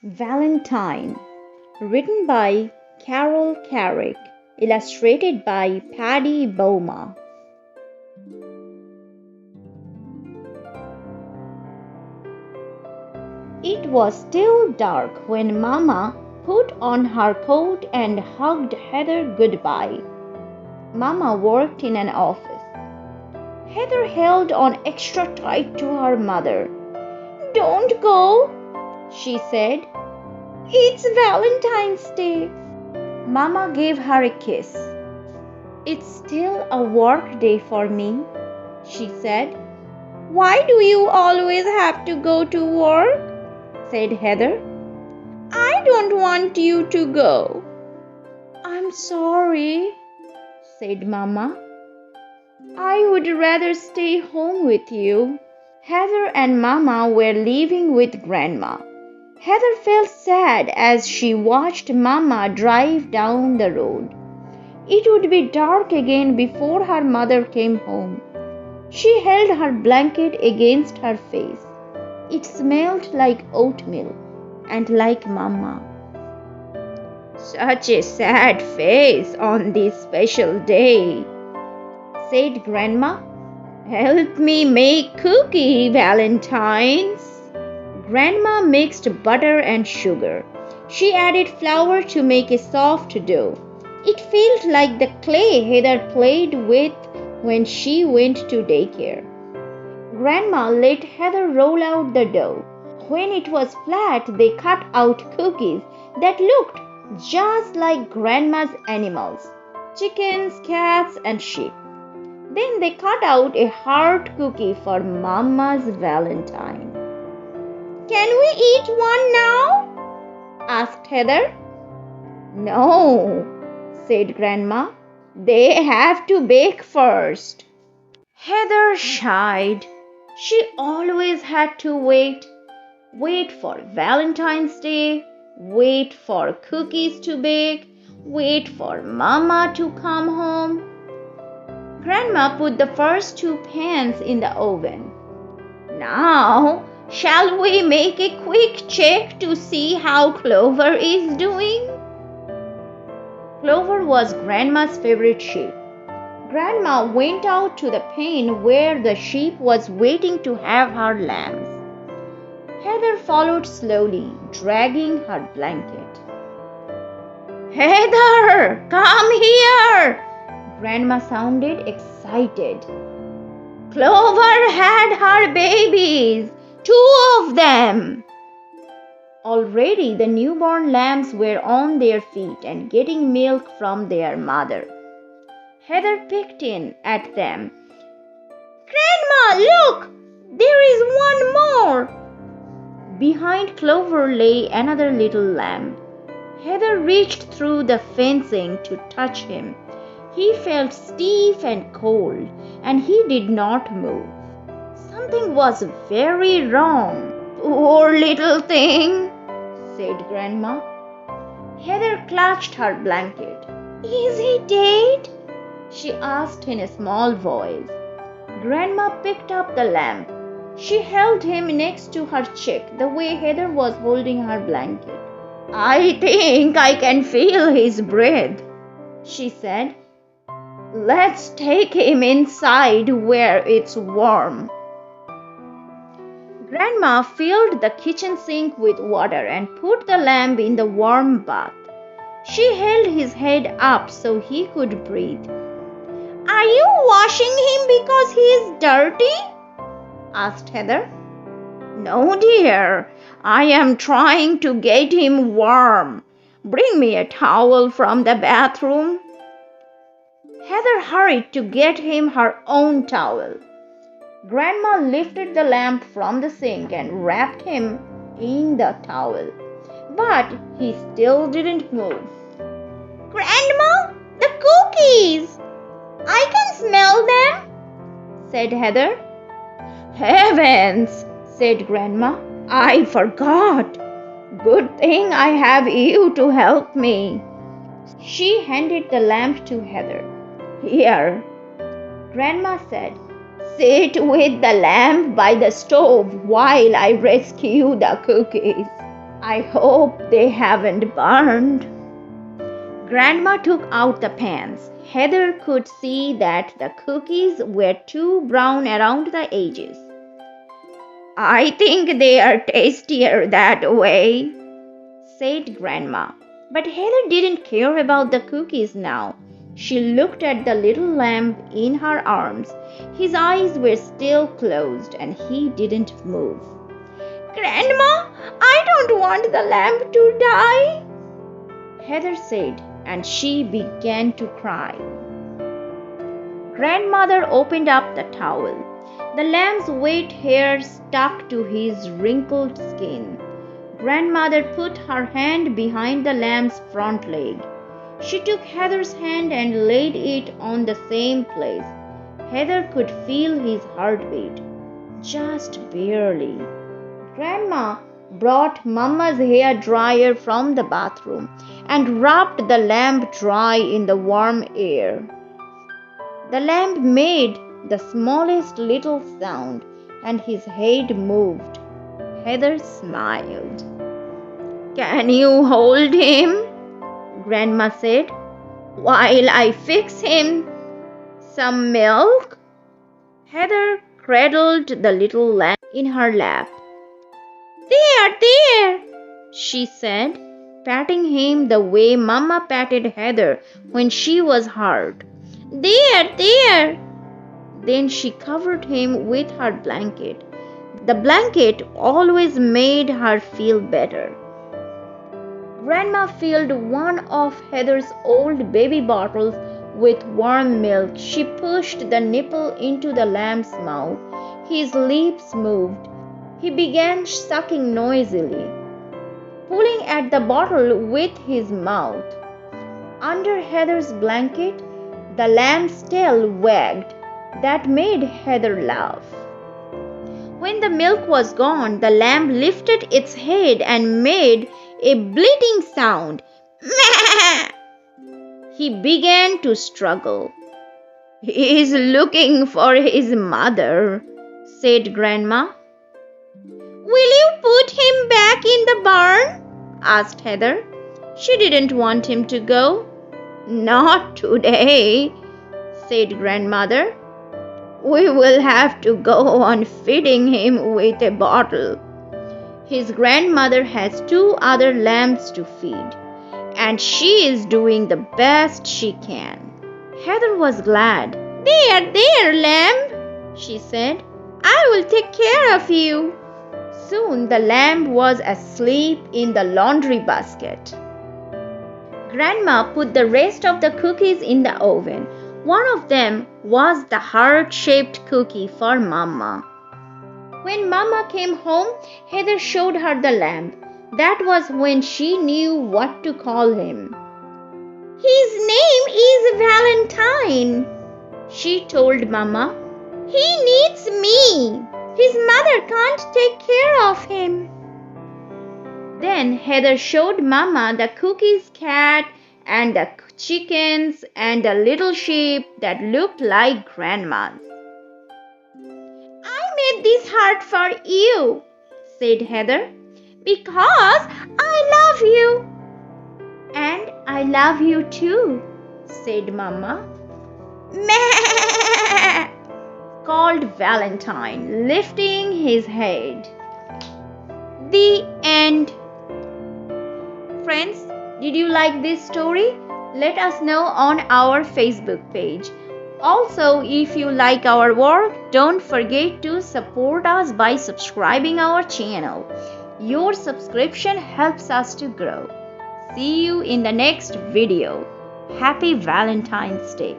Valentine, written by Carol Carrick, illustrated by Paddy Bowma. It was still dark when Mama put on her coat and hugged Heather goodbye. Mama worked in an office. Heather held on extra tight to her mother. "Don't go," she said. "It's Valentine's Day." Mama gave her a kiss. "It's still a work day for me," she said. "Why do you always have to go to work?" said Heather. "I don't want you to go." "I'm sorry," said Mama. "I would rather stay home with you." Heather and Mama were leaving with Grandma. Heather felt sad as she watched Mama drive down the road. It would be dark again before her mother came home. She held her blanket against her face. It smelled like oatmeal and like Mama. "Such a sad face on this special day," said Grandma. "Help me make cookie, Valentines." Grandma mixed butter and sugar. She added flour to make a soft dough. It felt like the clay Heather played with when she went to daycare. Grandma let Heather roll out the dough. When it was flat, they cut out cookies that looked just like Grandma's animals: chickens, cats, and sheep. Then they cut out a heart cookie for Mama's Valentine. "Can we eat one now?" asked Heather. "No," said Grandma. "They have to bake first." Heather shied. She always had to wait for Valentine's Day, wait for cookies to bake, wait for Mama to come home. Grandma put the first 2 pans in the oven. "Now, shall we make a quick check to see how Clover is doing?" Clover was Grandma's favorite sheep. Grandma went out to the pen where the sheep was waiting to have her lambs. Heather followed slowly, dragging her blanket. "Heather, come here!" Grandma sounded excited. "Clover had her babies, 2 of them." Already the newborn lambs were on their feet and getting milk from their mother. Heather peeked in at them. "Grandma, look! There is one more!" Behind Clover lay another little lamb. Heather reached through the fencing to touch him. He felt stiff and cold, and he did not move. Something was very wrong. "Poor little thing," said Grandma. Heather clutched her blanket. "Is he dead?" she asked in a small voice. Grandma picked up the lamb. She held him next to her cheek the way Heather was holding her blanket. "I think I can feel his breath," she said. "Let's take him inside where it's warm." Grandma filled the kitchen sink with water and put the lamb in the warm bath. She held his head up so he could breathe. "Are you washing him because he is dirty?" asked Heather. "No, dear. I am trying to get him warm. Bring me a towel from the bathroom." Heather hurried to get him her own towel. Grandma lifted the lamb from the sink and wrapped him in the towel. But he still didn't move. "Grandma, the cookies! I can smell them," said Heather. "Heavens," said Grandma. "I forgot. Good thing I have you to help me." She handed the lamb to Heather. "Here," Grandma said. "Sit with the lamb by the stove while I rescue the cookies." I hope they haven't burned. Grandma took out the pans. Heather could see that the cookies were too brown around the edges. I think they are tastier that way, said Grandma. But Heather didn't care about the cookies now. She looked at the little lamb in her arms. His eyes were still closed and he didn't move. Grandma, I don't want the lamb to die, Heather said, and she began to cry. Grandmother opened up the towel. The lamb's wet hair stuck to his wrinkled skin. Grandmother put her hand behind the lamb's front leg. She took Heather's hand and laid it on the same place. Heather could feel his heartbeat, just barely. Grandma brought Mama's hair dryer from the bathroom and rubbed the lamb dry in the warm air. The lamb made the smallest little sound and his head moved. Heather smiled. Can you hold him? Grandma said, while I fix him some milk. Heather cradled the little lamb in her lap. There, she said, patting him the way Mama patted Heather when she was hurt. There. Then she covered him with her blanket. The blanket always made her feel better. Grandma filled one of Heather's old baby bottles with warm milk. She pushed the nipple into the lamb's mouth. His lips moved. He began sucking noisily, pulling at the bottle with his mouth. Under Heather's blanket, the lamb's tail wagged. That made Heather laugh. When the milk was gone, the lamb lifted its head and made a bleating sound. He began to struggle. He is looking for his mother, said Grandma. Will you put him back in the barn? Asked Heather. She didn't want him to go. Not today, said Grandmother. We will have to go on feeding him with a bottle. His grandmother has 2 other lambs to feed, and she is doing the best she can. Heather was glad. There, lamb, she said. I will take care of you. Soon the lamb was asleep in the laundry basket. Grandma put the rest of the cookies in the oven. One of them was the heart-shaped cookie for Mama. When Mama came home, Heather showed her the lamb. That was when she knew what to call him. His name is Valentine, she told Mama. He needs me. His mother can't take care of him. Then Heather showed Mama the cookie's cat and the chickens and the little sheep that looked like Grandma's. I made this heart for you, said Heather, because I love you. And I love you too, said Mama. Meh, called Valentine, lifting his head. The end. Friends, did you like this story? Let us know on our Facebook page. Also, if you like our work, don't forget to support us by subscribing our channel. Your subscription helps us to grow. See you in the next video. Happy Valentine's Day.